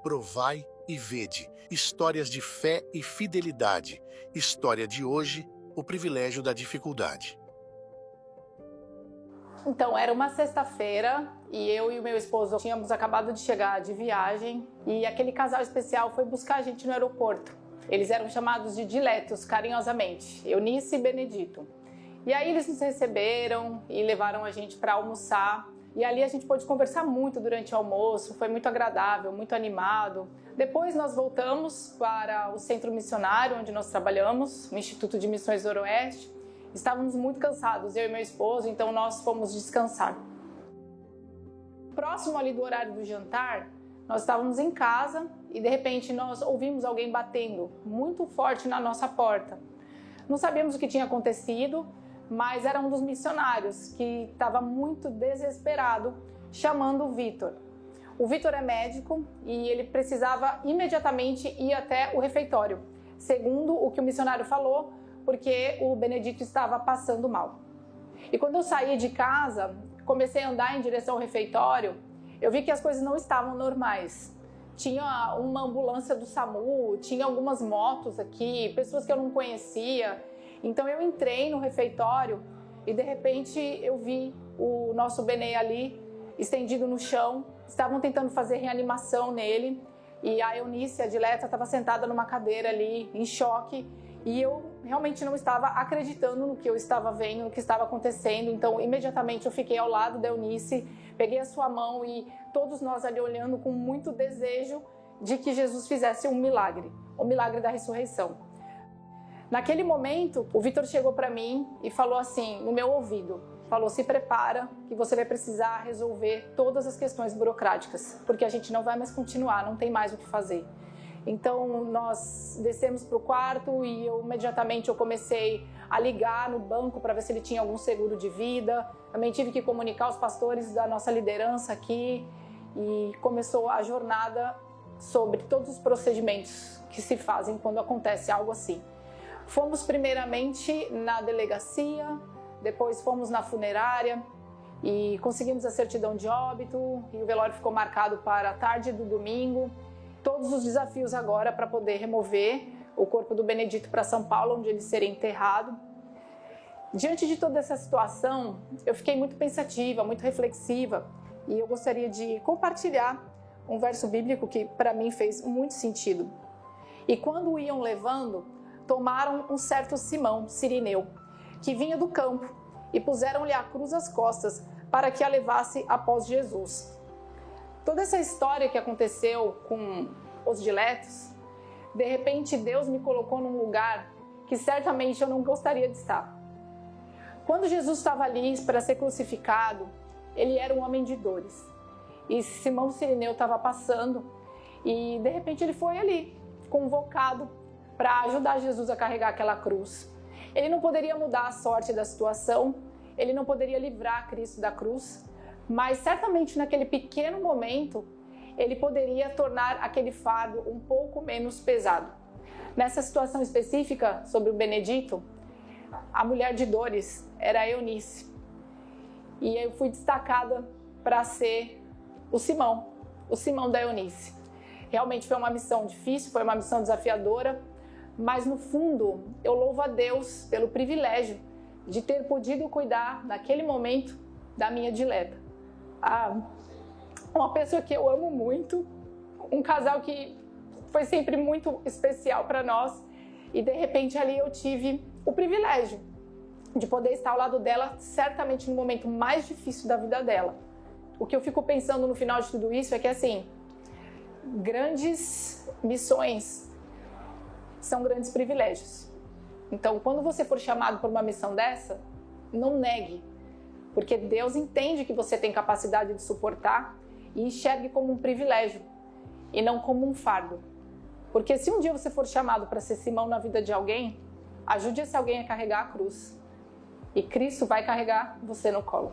Provai e vede. Histórias de fé e fidelidade. História de hoje, o privilégio da dificuldade. Então, era uma sexta-feira e eu e o meu esposo tínhamos acabado de chegar de viagem e aquele casal especial foi buscar a gente no aeroporto. Eles eram chamados de diletos, carinhosamente, Eunice e Benedito. E aí eles nos receberam e levaram a gente para almoçar. E ali a gente pôde conversar muito durante o almoço, foi muito agradável, muito animado. Depois nós voltamos para o centro missionário onde nós trabalhamos, o Instituto de Missões do Noroeste. Estávamos muito cansados, eu e meu esposo, então nós fomos descansar. Próximo ali do horário do jantar, nós estávamos em casa e de repente nós ouvimos alguém batendo muito forte na nossa porta. Não sabíamos o que tinha acontecido, mas era um dos missionários que estava muito desesperado, chamando o Vitor. O Vitor é médico e ele precisava imediatamente ir até o refeitório, segundo o que o missionário falou, porque o Benedito estava passando mal. E quando eu saí de casa, comecei a andar em direção ao refeitório, eu vi que as coisas não estavam normais. Tinha uma ambulância do SAMU, tinha algumas motos aqui, pessoas que eu não conhecia. Então eu entrei no refeitório e de repente eu vi o nosso Benê ali, estendido no chão. Estavam tentando fazer reanimação nele e a Eunice, a dileta, estava sentada numa cadeira ali, em choque. E eu realmente não estava acreditando no que eu estava vendo, no que estava acontecendo. Então, imediatamente eu fiquei ao lado da Eunice, peguei a sua mão e todos nós ali olhando com muito desejo de que Jesus fizesse um milagre, o milagre da ressurreição. Naquele momento, o Vitor chegou para mim e falou assim, no meu ouvido, falou, se prepara que você vai precisar resolver todas as questões burocráticas, porque a gente não vai mais continuar, não tem mais o que fazer. Então nós descemos para o quarto e imediatamente eu comecei a ligar no banco para ver se ele tinha algum seguro de vida. Também tive que comunicar aos pastores da nossa liderança aqui e começou a jornada sobre todos os procedimentos que se fazem quando acontece algo assim. Fomos primeiramente na delegacia, depois fomos na funerária e conseguimos a certidão de óbito e o velório ficou marcado para a tarde do domingo. Todos os desafios agora para poder remover o corpo do Benedito para São Paulo, onde ele seria enterrado. Diante de toda essa situação, eu fiquei muito pensativa, muito reflexiva, e eu gostaria de compartilhar um verso bíblico que para mim fez muito sentido. E quando o iam levando, tomaram um certo Simão, sirineu, que vinha do campo, e puseram-lhe a cruz às costas para que a levasse após Jesus. Toda essa história que aconteceu com os diletos, de repente Deus me colocou num lugar que certamente eu não gostaria de estar. Quando Jesus estava ali para ser crucificado, ele era um homem de dores. E Simão Sirineu estava passando e de repente ele foi ali, convocado para ajudar Jesus a carregar aquela cruz. Ele não poderia mudar a sorte da situação, ele não poderia livrar Cristo da cruz, mas certamente naquele pequeno momento ele poderia tornar aquele fardo um pouco menos pesado. Nessa situação específica sobre o Benedito, a mulher de dores era a Eunice. E eu fui destacada para ser o Simão da Eunice. Realmente foi uma missão difícil, foi uma missão desafiadora, mas no fundo eu louvo a Deus pelo privilégio de ter podido cuidar naquele momento da minha dileta. Uma pessoa que eu amo muito, um casal que foi sempre muito especial para nós e de repente ali eu tive o privilégio de poder estar ao lado dela, certamente no momento mais difícil da vida dela. O que eu fico pensando no final de tudo isso é que assim, grandes missões são grandes privilégios. Então quando você for chamado por uma missão dessa, não negue. Porque Deus entende que você tem capacidade de suportar e enxergue como um privilégio e não como um fardo. Porque se um dia você for chamado para ser Simão na vida de alguém, ajude esse alguém a carregar a cruz. E Cristo vai carregar você no colo.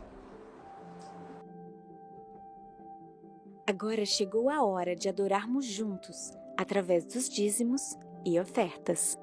Agora chegou a hora de adorarmos juntos, através dos dízimos e ofertas.